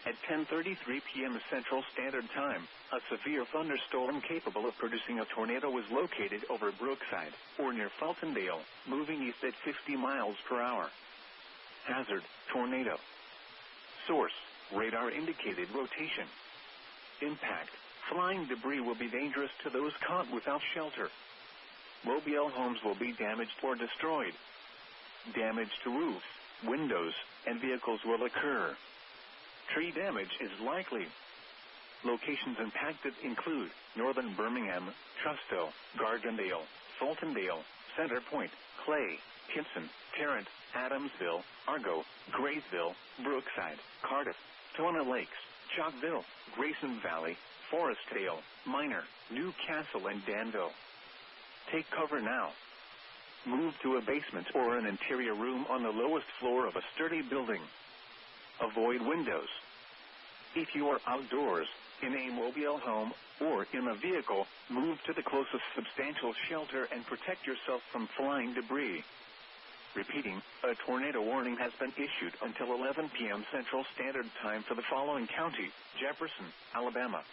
At 10:33 p.m. Central Standard Time, a severe thunderstorm capable of producing a tornado was located over Brookside, or near Fultondale, moving east at 50 miles per hour. Hazard, tornado. Source, radar indicated rotation. Impact, flying debris will be dangerous to those caught without shelter. Mobile homes will be damaged or destroyed. Damage to roofs, windows, and vehicles will occur. Tree damage is likely. Locations impacted include northern Birmingham, Trusto, Gardendale, Fultondale, Center Point, Clay, Kimpson, Tarrant, Adamsville, Argo, Graysville, Brookside, Cardiff, Tona Lakes, Chalkville, Grayson Valley, Forestdale, Minor, Newcastle, and Danville. Take cover now. Move to a basement or an interior room on the lowest floor of a sturdy building. Avoid windows. If you are outdoors, in a mobile home, or in a vehicle, move to the closest substantial shelter and protect yourself from flying debris. Repeating, a tornado warning has been issued until 11 p.m. Central Standard Time for the following county: Jefferson, Alabama,